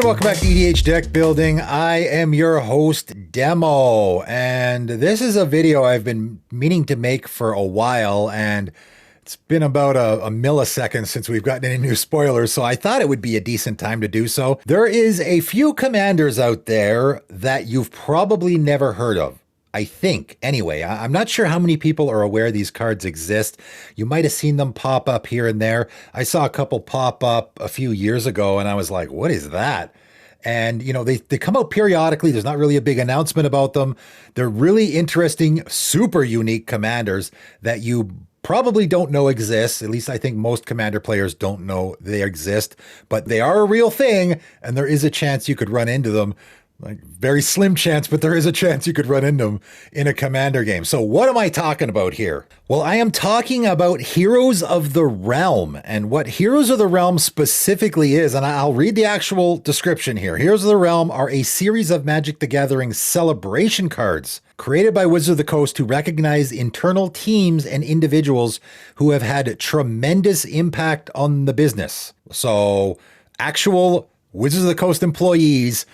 welcome back to EDH Deck Building. I am your host, Demo, and this is a video I've been meaning to make for a while, and it's been about a millisecond since we've gotten any new spoilers, so I thought it would be a decent time to do so. There is a few commanders out there that you've probably never heard of. I think, anyway. I'm not sure how many people are aware these cards exist. You might have seen them pop up here and there. I saw a couple pop up a few years ago, and I was like, what is that? And, you know, they come out periodically. There's not really a big announcement about them. They're really interesting, super unique commanders that you probably don't know exist. At least I think most commander players don't know they exist, but they are a real thing, and there is a chance you could run into them. Like, very slim chance, but there is a chance you could run into them in a commander game. So what am I talking about here? Well, I am talking about Heroes of the Realm, and what Heroes of the Realm specifically is, and I'll read the actual description here. Heroes of the Realm are a series of Magic the Gathering celebration cards created by Wizards of the Coast to recognize internal teams and individuals who have had tremendous impact on the business. So actual Wizards of the Coast employees,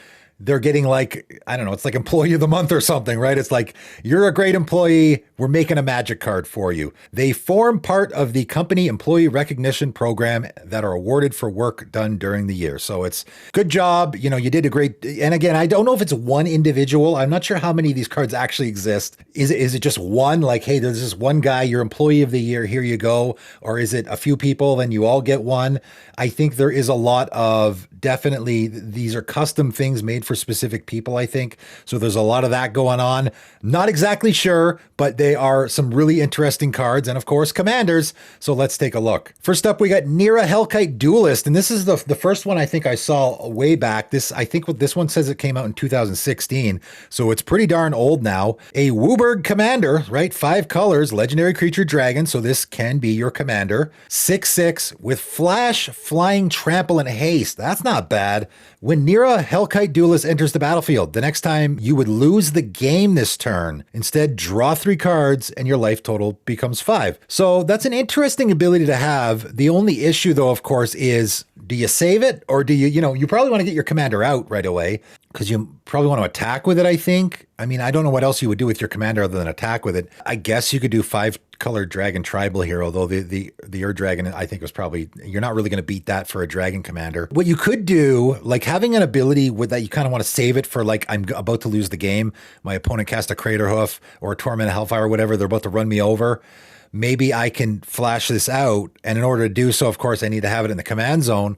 they're getting, like, I don't know, it's like employee of the month or something, right? It's like, you're a great employee, we're making a magic card for you. They form part of the company employee recognition program that are awarded for work done during the year. So it's good job, you know, you did a great, and again, I don't know if it's one individual. I'm not sure how many of these cards actually exist. Is it just one, like, hey, there's this one guy, you're employee of the year, here you go? Or is it a few people, then you all get one? I think there is a lot of, definitely, these are custom things made for specific people, I think. So there's a lot of that going on. Not exactly sure, but they are some really interesting cards, and of course, commanders. So let's take a look. First up, we got Nerra Hellkite Duelist, and this is the first one I think I saw way back. I think what this one says, it came out in 2016, so it's pretty darn old now. A Wooburg commander, right? 5 colors, legendary creature dragon, so this can be your commander. 6/6 with flash, flying, trample, and haste. That's not bad. When Nerra Hellkite Duelist enters the battlefield, the next time you would lose the game this turn. Instead, draw 3 cards and your life total becomes 5. So that's an interesting ability to have. The only issue, though, of course, is, do you save it, or do you probably want to get your commander out right away, because you probably want to attack with it, I think. I mean, I don't know what else you would do with your commander other than attack with it. I guess you could do 5-color dragon tribal here, although the Ur Dragon, I think, was probably, you're not really going to beat that for a dragon commander. What you could do, like having an ability with that, you kind of want to save it for, like, I'm about to lose the game. My opponent cast a Crater Hoof or a Torment of Hellfire or whatever. They're about to run me over. Maybe I can flash this out. And in order to do so, of course, I need to have it in the command zone.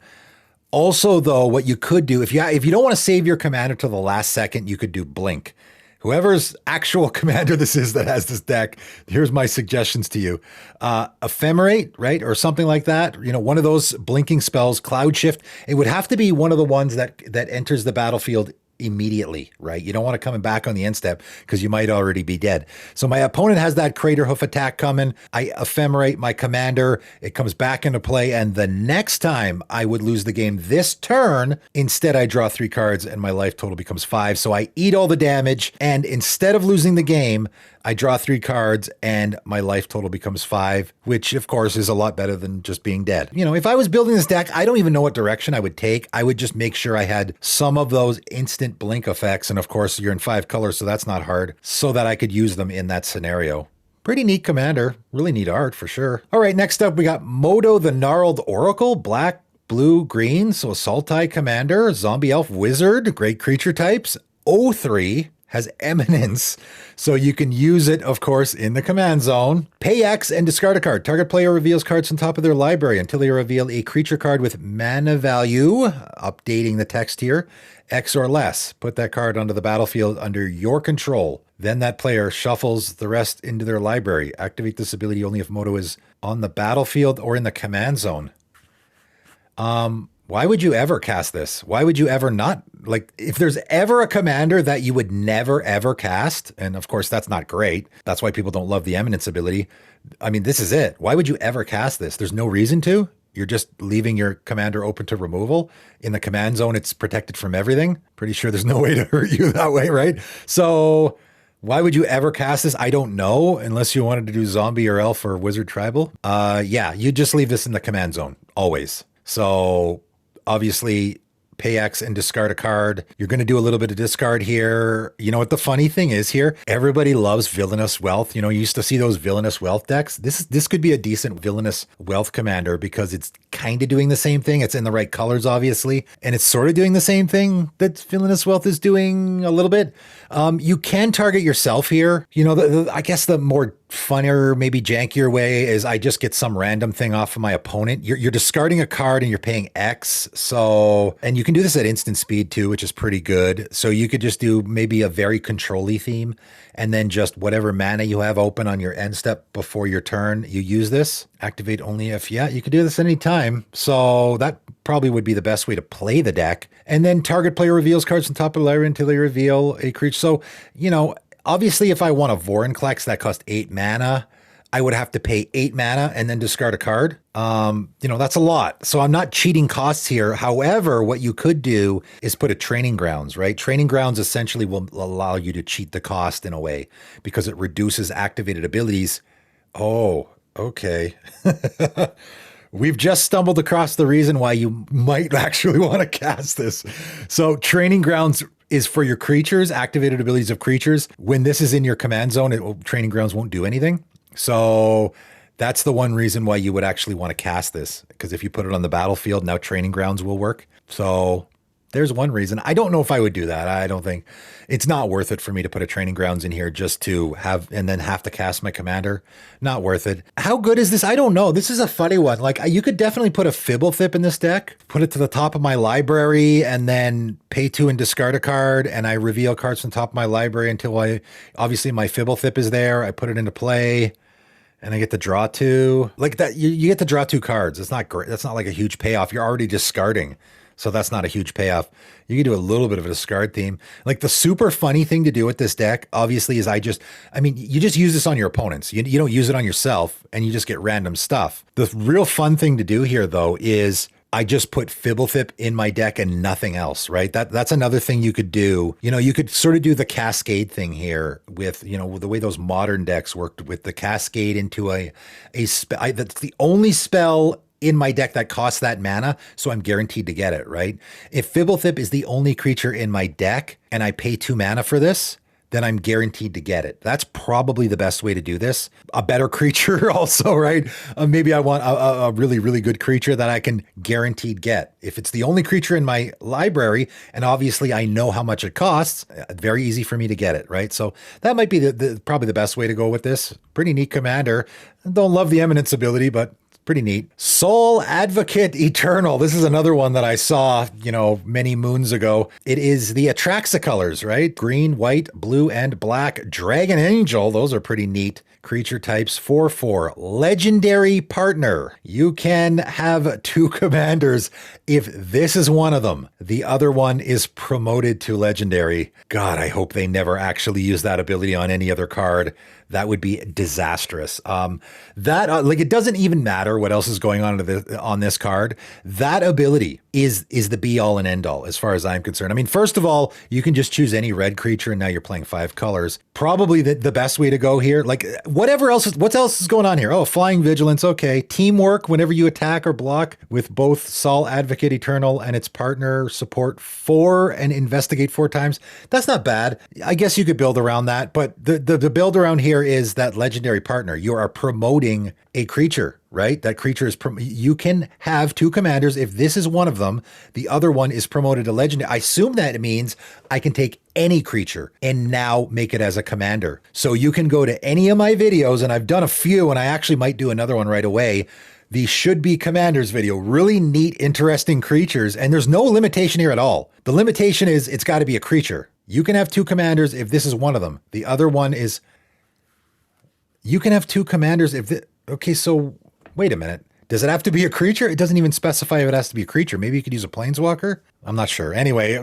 Also, though, what you could do, if you don't want to save your commander till the last second, you could do Blink. Whoever's actual commander this is that has this deck, here's my suggestions to you. Ephemerate, right? Or something like that. You know, one of those blinking spells, Cloud Shift. It would have to be one of the ones that enters the battlefield immediately, right? You don't want to come back on the end step because you might already be dead. So my opponent has that Crater Hoof attack coming. I ephemerate my commander. It comes back into play. And the next time I would lose the game this turn, instead I draw 3 cards and my life total becomes 5. So I eat all the damage. And instead of losing the game, I draw 3 cards and my life total becomes 5, which of course is a lot better than just being dead. You know, if I was building this deck, I don't even know what direction I would take. I would just make sure I had some of those instant blink effects. And of course, you're in 5 colors, so that's not hard, so that I could use them in that scenario. Pretty neat commander. Really neat art for sure. All right, next up, we got Modo the Gnarled Oracle, black, blue, green. So a Sultai commander, zombie elf wizard, great creature types, 0/3. Has eminence, so you can use it, of course, in the command zone. Pay X and discard a card. Target player reveals cards from top of their library until they reveal a creature card with mana value, updating the text here, X or less. Put that card onto the battlefield under your control. Then that player shuffles the rest into their library. Activate this ability only if Modo is on the battlefield or in the command zone. Why would you ever cast this? Why would you ever not? Like, if there's ever a commander that you would never, ever cast, and of course, that's not great. That's why people don't love the Eminence ability. I mean, this is it. Why would you ever cast this? There's no reason to. You're just leaving your commander open to removal. In the command zone, it's protected from everything. Pretty sure there's no way to hurt you that way, right? So why would you ever cast this? I don't know, unless you wanted to do zombie or elf or wizard tribal. Yeah, you just leave this in the command zone, always. So obviously, pay X and discard a card. You're going to do a little bit of discard here. You know what the funny thing is here? Everybody loves Villainous Wealth. You know, you used to see those Villainous Wealth decks. This could be a decent Villainous Wealth commander because it's kind of doing the same thing. It's in the right colors, obviously, and it's sort of doing the same thing that Villainous Wealth is doing a little bit. You can target yourself here. You know, I guess the more funnier, maybe jankier way is I just get some random thing off of my opponent. You're discarding a card and you're paying X. So, and you can do this at instant speed too, which is pretty good. So you could just do maybe a very control-y theme and then just whatever mana you have open on your end step before your turn, you use this. Activate only if, yeah, you can do this anytime. So that probably would be the best way to play the deck. And then target player reveals cards on top of the library until they reveal a creature. So, you know, obviously, if I want a Vorinclex that cost 8 mana, I would have to pay 8 mana and then discard a card. You know, that's a lot. So I'm not cheating costs here. However, what you could do is put a Training Grounds, right? Training Grounds essentially will allow you to cheat the cost in a way because it reduces activated abilities. Oh, okay. We've just stumbled across the reason why you might actually want to cast this. So Training Grounds is for your creatures, activated abilities of creatures. When this is in your command zone, Training Grounds won't do anything. So that's the one reason why you would actually want to cast this, because if you put it on the battlefield, now Training Grounds will work. So there's one reason. I don't know if I would do that. I don't think it's not worth it for me to put a Training Grounds in here just to have and then have to cast my commander. Not worth it. How good is this? I don't know. This is a funny one. Like you could definitely put a Fibblethip in this deck, put it to the top of my library and then pay 2 and discard a card. And I reveal cards from the top of my library until obviously my Fibblethip is there. I put it into play. And I get to draw 2. Like that, you get to draw 2 cards. It's not great. That's not like a huge payoff. You're already discarding. So that's not a huge payoff. You can do a little bit of a discard theme. Like the super funny thing to do with this deck, obviously, is you just use this on your opponents. You don't use it on yourself and you just get random stuff. The real fun thing to do here, though, is I just put Fibblethip in my deck and nothing else, right? That's another thing you could do. You know, you could sort of do the Cascade thing here with, you know, the way those modern decks worked with the Cascade into a spell. That's the only spell in my deck that costs that mana, so I'm guaranteed to get it, right? If Fibblethip is the only creature in my deck and I pay 2 mana for this, then I'm guaranteed to get it. That's probably the best way to do this. A better creature also, right? Maybe I want a really, really good creature that I can guaranteed get. If it's the only creature in my library, and obviously I know how much it costs, very easy for me to get it, right? So that might be probably the best way to go with this. Pretty neat commander. Don't love the Eminence ability, but pretty neat. Soul Advocate Eternal. This is another one that I saw, you know, many moons ago. It is the Atraxa colors, right? Green, white, blue, and black. Dragon Angel. Those are pretty neat creature types. 4/4. Legendary Partner. You can have 2 commanders if this is one of them. The other one is promoted to legendary. God, I hope they never actually use that ability on any other card. That would be disastrous. It doesn't even matter what else is going on this card. That ability is the be all and end all as far as I'm concerned. I mean, first of all, you can just choose any red creature and now you're playing 5 colors. Probably the best way to go here. Like what else is going on here? Oh, Flying Vigilance. Okay. Teamwork whenever you attack or block with both Soul Advocate Eternal and its partner support 4 and investigate 4 times. That's not bad. I guess you could build around that, but the build around here is that legendary partner. You are promoting a creature, right? That creature is, you can have 2 commanders. If this is one of them, the other one is promoted to legendary. I assume that it means I can take any creature and now make it as a commander. So you can go to any of my videos, and I've done a few, and I actually might do another one right away. The Should Be Commanders video, really neat, interesting creatures. And there's no limitation here at all. The limitation is it's got to be a creature. You can have 2 commanders if this is one of them. The other one is, you can have 2 commanders if okay, so wait a minute. Does it have to be a creature? It doesn't even specify if it has to be a creature. Maybe you could use a planeswalker. I'm not sure. Anyway,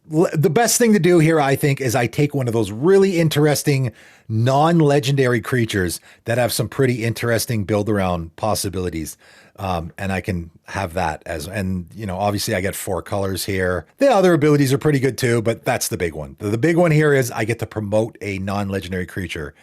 the best thing to do here, I think, is I take one of those really interesting non-legendary creatures that have some pretty interesting build-around possibilities. And I can have that and you know, obviously I get 4 colors here. The other abilities are pretty good too, but that's the big one. The big one here is I get to promote a non-legendary creature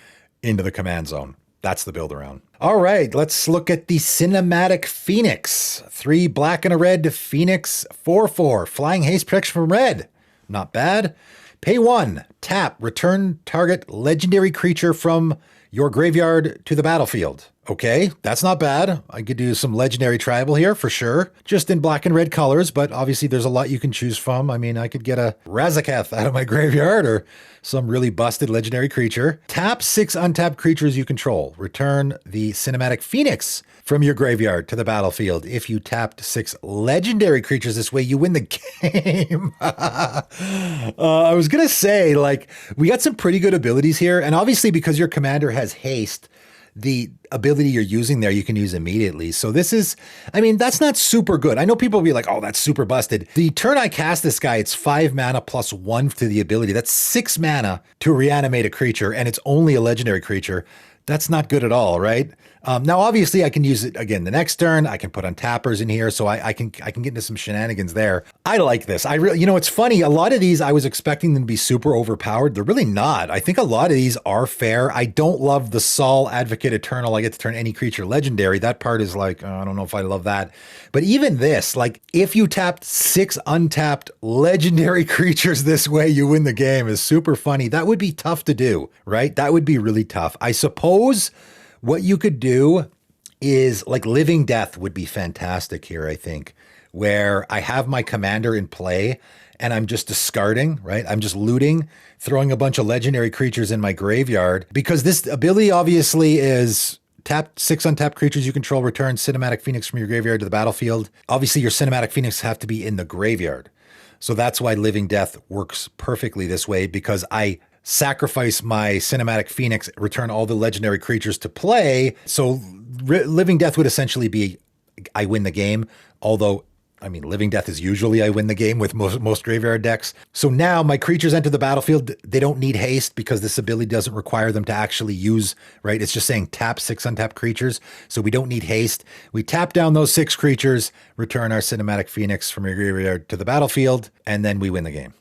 into the command zone. That's the build around. All right, let's look at the Cinematic Phoenix. 3 black and a red Phoenix 4/4. Flying haste protection from red. Not bad. Pay 1. Tap. Return target legendary creature from your graveyard to the battlefield. Okay, that's not bad. I could do some legendary tribal here for sure. Just in black and red colors, but obviously there's a lot you can choose from. I mean, I could get a Razaketh out of my graveyard or some really busted legendary creature. Tap 6 untapped creatures you control. Return the Cinematic Phoenix from your graveyard to the battlefield. If you tapped 6 legendary creatures this way, you win the game. I was going to say, like, we got some pretty good abilities here. And obviously because your commander has haste, the ability you're using there, you can use immediately. So this is, I mean, that's not super good. I know people will be like, oh, that's super busted. The turn I cast this guy, it's 5 mana plus 1 to the ability. That's 6 mana to reanimate a creature, and it's only a legendary creature. That's not good at all, right? Now, obviously, I can use it again the next turn. I can put untappers in here, so I can get into some shenanigans there. I like this. I really, you know, it's funny. A lot of these, I was expecting them to be super overpowered. They're really not. I think a lot of these are fair. I don't love the Sol Advocate Eternal. I get to turn any creature legendary. That part is like, I don't know if I love that. But even this, like, if you tapped 6 untapped legendary creatures this way, you win the game is super funny. That would be tough to do, right? That would be really tough. I suppose what you could do is like Living Death would be fantastic here, I think, where I have my commander in play and I'm just discarding, right? I'm just looting, throwing a bunch of legendary creatures in my graveyard because this ability obviously is tap 6 untapped creatures you control, return Cinematic Phoenix from your graveyard to the battlefield. Obviously your Cinematic Phoenix have to be in the graveyard. So that's why Living Death works perfectly this way because I sacrifice my Cinematic Phoenix, return all the legendary creatures to play. So Living Death would essentially be, I win the game. Although, I mean, Living Death is usually I win the game with most graveyard decks. So now my creatures enter the battlefield. They don't need haste because this ability doesn't require them to actually use, right? It's just saying tap 6 untapped creatures. So we don't need haste. We tap down those 6 creatures, return our Cinematic Phoenix from your graveyard to the battlefield, and then we win the game.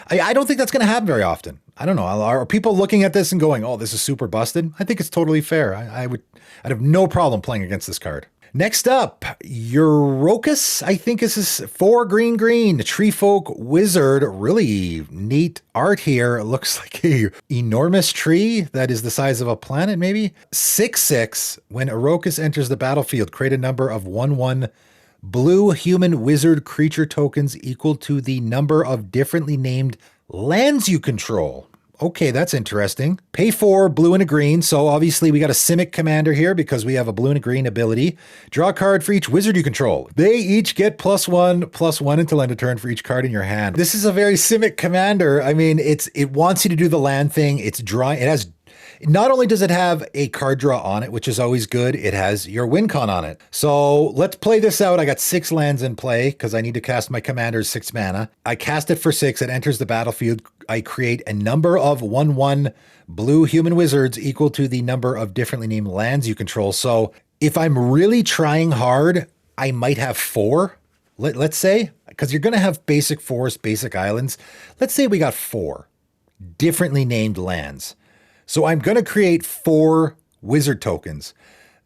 I don't think that's going to happen very often. I don't know. Are people looking at this and going, oh, this is super busted? I think it's totally fair. I'd have no problem playing against this card. Next up, Eurocus, I think this is 4 green, Treefolk Wizard. Really neat art here. It looks like a enormous tree that is the size of a planet, maybe. 6/6, when Eurocus enters the battlefield, create a number of 1/1 blue human wizard creature tokens equal to the number of differently named lands you control. Okay, that's interesting. Pay 4, blue and a green. So obviously we got a Simic commander here because we have a blue and a green ability. Draw a card for each wizard you control. They each get +1/+1 until end of turn for each card in your hand. This is a very Simic commander. I mean, it wants you to do the land thing. It's drawing. It has. Not only does it have a card draw on it, which is always good, it has your win con on it. So let's play this out. I got 6 lands in play because I need to cast my commander's 6 mana. I cast it for 6. It enters the battlefield. I create a number of 1/1 blue human wizards equal to the number of differently named lands you control. So if I'm really trying hard, I might have 4, let's say, because you're going to have basic forest, basic islands. Let's say we got 4 differently named lands. So I'm going to create 4 wizard tokens.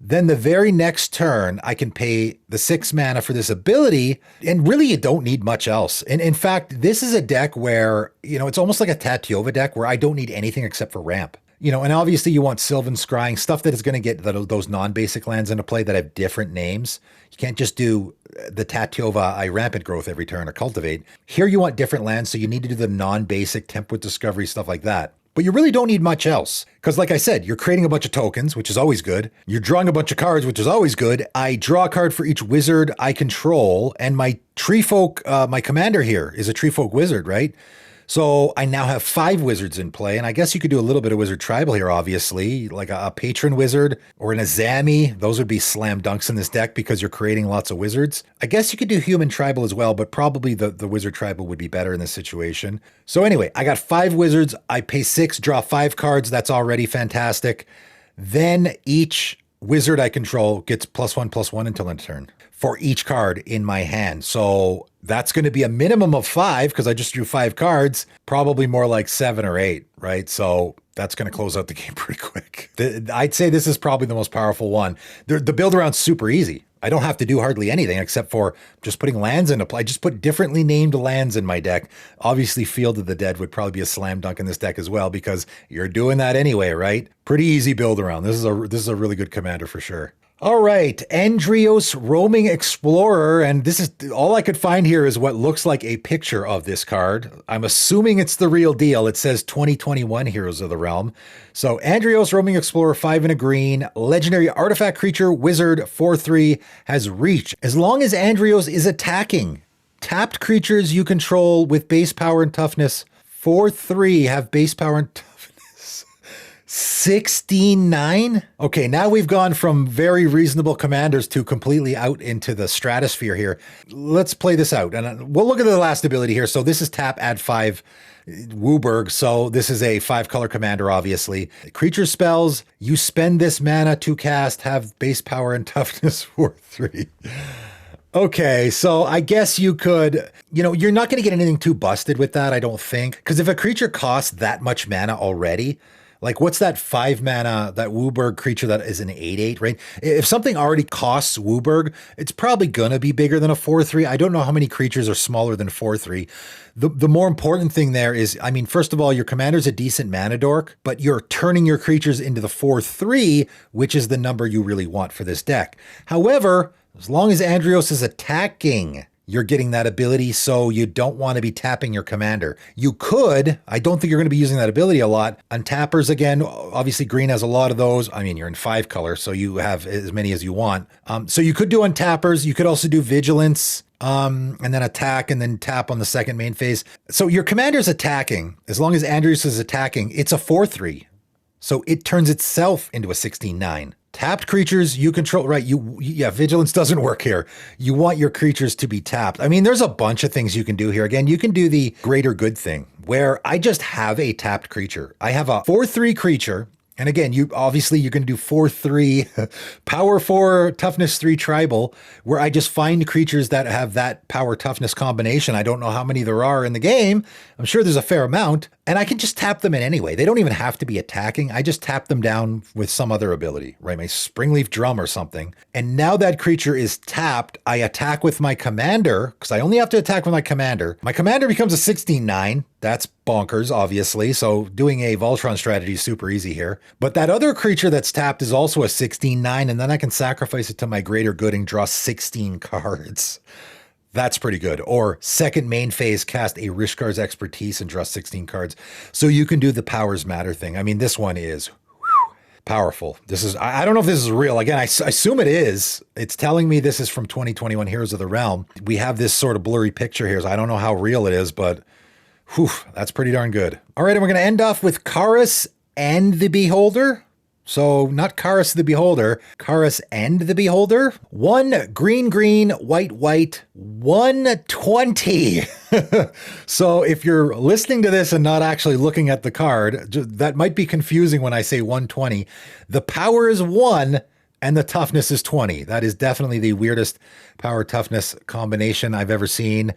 Then the very next turn, I can pay the 6 mana for this ability, and really you don't need much else. And in fact, this is a deck where, you know, it's almost like a Tatiova deck where I don't need anything except for ramp. You know, and obviously you want Sylvan Scrying, stuff that is going to get those non-basic lands into play that have different names. You can't just do the Tatiova Rampant Growth every turn or Cultivate. Here you want different lands, so you need to do the non-basic Temperate Discovery, stuff like that. But you really don't need much else. Because like I said, you're creating a bunch of tokens, which is always good. You're drawing a bunch of cards, which is always good. I draw a card for each wizard I control. And my Treefolk, my commander here is a Treefolk wizard, right? So I now have 5 wizards in play, and I guess you could do a little bit of wizard tribal here, obviously, like a patron wizard or an Azami. Those would be slam dunks in this deck because you're creating lots of wizards. I guess you could do human tribal as well, but probably the wizard tribal would be better in this situation. So anyway, I got 5 wizards. I pay 6, draw 5 cards. That's already fantastic. Then each wizard I control gets +1/+1 until end of turn for each card in my hand. So that's going to be a minimum of 5 because I just drew 5 cards, probably more like 7 or 8, right? So That's going to close out the game pretty quick. I'd say this is probably the most powerful one. The build around's super easy. I don't have to do hardly anything except for just putting lands into play. I just put differently named lands in my deck. Obviously, Field of the Dead would probably be a slam dunk in this deck as well because you're doing that anyway, right? Pretty easy build around. This is a really good commander for sure. All right, Andreos Roaming Explorer, and this is all I could find here is what looks like a picture of this card. I'm assuming it's the real deal. It says 2021 Heroes of the Realm. So Andreos Roaming Explorer, 5 and a green, legendary artifact creature, wizard, 4/3, has reach. As long as Andreos is attacking, tapped creatures you control with base power and toughness, 4/3 have base power and toughness. 69? Okay, now we've gone from very reasonable commanders to completely out into the stratosphere here. Let's play this out. And we'll look at the last ability here. So this is tap, add 5 Wooburg. So this is a 5-color commander, obviously. Creature spells, you spend this mana to cast, have base power and toughness 4/3. Okay, so I guess you could, you're not going to get anything too busted with that, I don't think. Because if a creature costs that much mana already, like, what's that 5 mana, that Wooburg creature that is an 8/8, right? If something already costs Wooburg, it's probably going to be bigger than a 4/3. I don't know how many creatures are smaller than 4/3. The more important thing there is, I mean, first of all, your commander's a decent mana dork, but you're turning your creatures into the 4/3, which is the number you really want for this deck. However, as long as Andreos is attacking, you're getting that ability, so you don't want to be tapping your commander. You could, I don't think you're going to be using that ability a lot. Untappers, again, obviously green has a lot of those. I mean, you're in 5 color, so you have as many as you want. So you could do untappers. You could also do vigilance, and then attack and then tap on the second main phase. So your commander's attacking. As long as Andrews is attacking, it's a 4/3. So it turns itself into a 16/9. Tapped creatures you control, right? Yeah, vigilance doesn't work here. You want your creatures to be tapped. I mean, there's a bunch of things you can do here. Again, you can do the greater good thing where I just have a tapped creature. I have a 4/3 creature. And again, you're going to do 4/3, power 4, toughness 3 tribal, where I just find creatures that have that power toughness combination. I don't know how many there are in the game. I'm sure there's a fair amount. And I can just tap them in anyway. They don't even have to be attacking. I just tap them down with some other ability, right? My Springleaf Drum or something. And now that creature is tapped, I attack with my commander, because I only have to attack with my commander. My commander becomes a 16/9. That's bonkers, obviously. So doing a Voltron strategy is super easy here. But that other creature that's tapped is also a 16/9, and then I can sacrifice it to my greater good and draw 16 cards. That's pretty good. Or second main phase, cast a Rishkar's Expertise and draw 16 cards. So you can do the powers matter thing. I mean, this one is powerful. This is, I don't know if this is real. Again, I assume it is. It's telling me this is from 2021 Heroes of the Realm. We have this sort of blurry picture here, so I don't know how real it is, but whew, that's pretty darn good. All right, and we're going to end off with Karis and the Beholder. So not Karis the Beholder, Karis and the Beholder. 1 green, green, white, white, 120. So if you're listening to this and not actually looking at the card, that might be confusing when I say 120. The power is 1 and the toughness is 20. That is definitely the weirdest power toughness combination I've ever seen.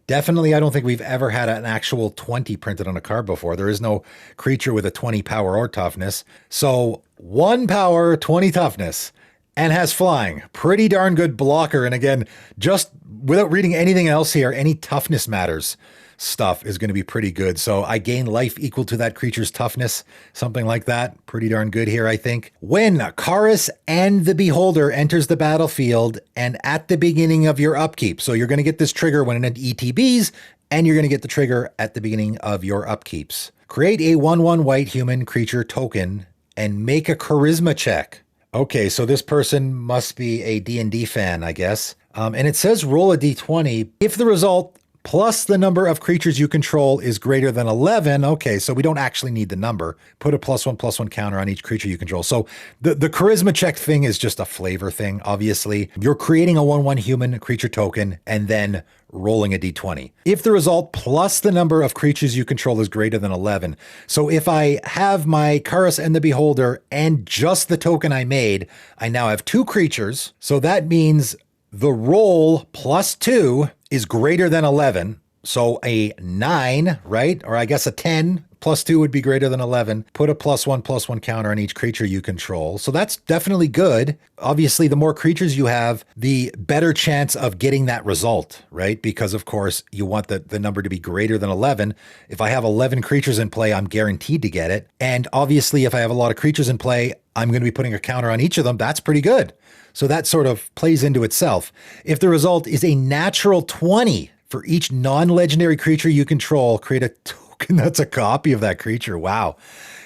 Definitely, I don't think we've ever had an actual 20 printed on a card before. There is no creature with a 20 power or toughness. So 1 power, 20 toughness, and has flying. Pretty darn good blocker. And again, just without reading anything else here, any toughness matters stuff is going to be pretty good. So I gain life equal to that creature's toughness, something like that. Pretty darn good here, I think. When Karis and the Beholder enters the battlefield and at the beginning of your upkeep. So you're going to get this trigger when it ETBs, and you're going to get the trigger at the beginning of your upkeeps. Create a 1/1 white human creature token and make a charisma check. Okay, so this person must be a D&D fan, I guess. And it says roll a D20. If the result plus the number of creatures you control is greater than 11. Okay, so we don't actually need the number. Put a +1/+1 counter on each creature you control. So the charisma check thing is just a flavor thing, obviously. You're creating a 1/1 human creature token and then rolling a d20. If the result plus the number of creatures you control is greater than 11. So if I have my Karis and the Beholder and just the token I made, I now have 2 creatures. So that means the roll +2 is greater than 11. So a 9, right? Or I guess a 10, +2 would be greater than 11. Put a +1/+1 counter on each creature you control. So that's definitely good. Obviously, the more creatures you have, the better chance of getting that result, right? Because, of course, you want the number to be greater than 11. If I have 11 creatures in play, I'm guaranteed to get it. And obviously, if I have a lot of creatures in play, I'm going to be putting a counter on each of them. That's pretty good. So that sort of plays into itself. If the result is a natural 20 for each non-legendary creature you control, create a token that's a copy of that creature. Wow.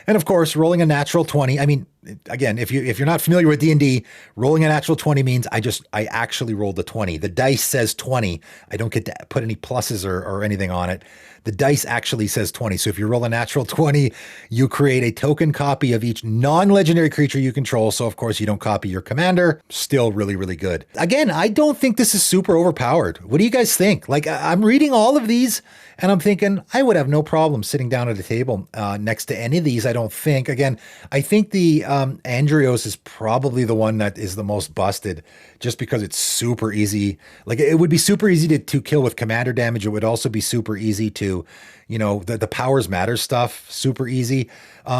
And of course, rolling a natural 20. I mean, again, if you're not familiar with D&D, rolling a natural 20 means I actually rolled a 20. The dice says 20. I don't get to put any pluses or anything on it. The dice actually says 20. So if you roll a natural 20, you create a token copy of each non-legendary creature you control. So of course you don't copy your commander. Still really, really good. Again, I don't think this is super overpowered. What do you guys think? Like, I'm reading all of these and I'm thinking I would have no problem sitting down at a table next to any of these. I don't think. Again, I think the Andreos is probably the one that is the most busted just because it's super easy. Like, it would be super easy to kill with commander damage. It would also be super easy to, the powers matter stuff, super easy.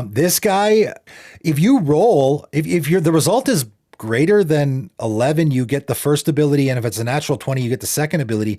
This guy, if you roll, if the result is greater than 11, you get the first ability. And if it's a natural 20, you get the second ability.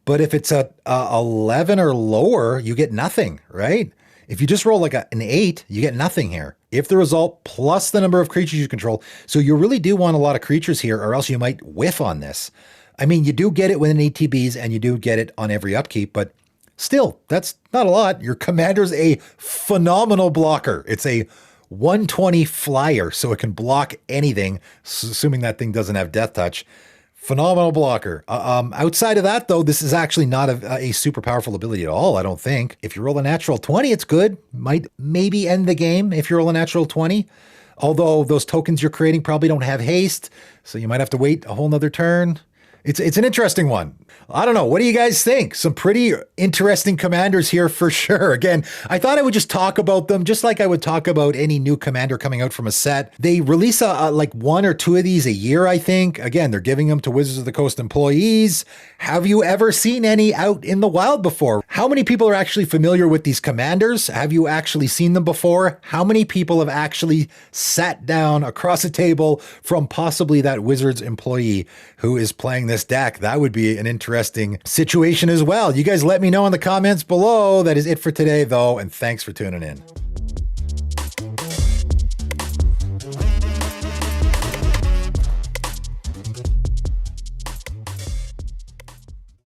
But if it's a 11 or lower, you get nothing, right? If you just roll like an 8, you get nothing here. If the result plus the number of creatures you control. So you really do want a lot of creatures here, or else you might whiff on this. I mean, you do get it within ATBs and you do get it on every upkeep, but still, that's not a lot. Your commander's a phenomenal blocker. It's a 120 flyer, so it can block anything, assuming that thing doesn't have death touch. Phenomenal blocker. Outside of that, though, this is actually not a super powerful ability at all, I don't think. If you roll a natural 20, it's good. Might maybe end the game if you roll a natural 20. Although those tokens you're creating probably don't have haste, so you might have to wait a whole nother turn. It's an interesting one. I don't know. What do you guys think? Some pretty interesting commanders here for sure. Again, I thought I would just talk about them just like I would talk about any new commander coming out from a set. They release like 1 or 2 of these a year, I think. Again, they're giving them to Wizards of the Coast employees. Have you ever seen any out in the wild before? How many people are actually familiar with these commanders? Have you actually seen them before? How many people have actually sat down across a table from possibly that Wizards employee who is playing this deck? That would be an interesting situation as well. You guys let me know in the comments below. That is it for today, though, and thanks for tuning in.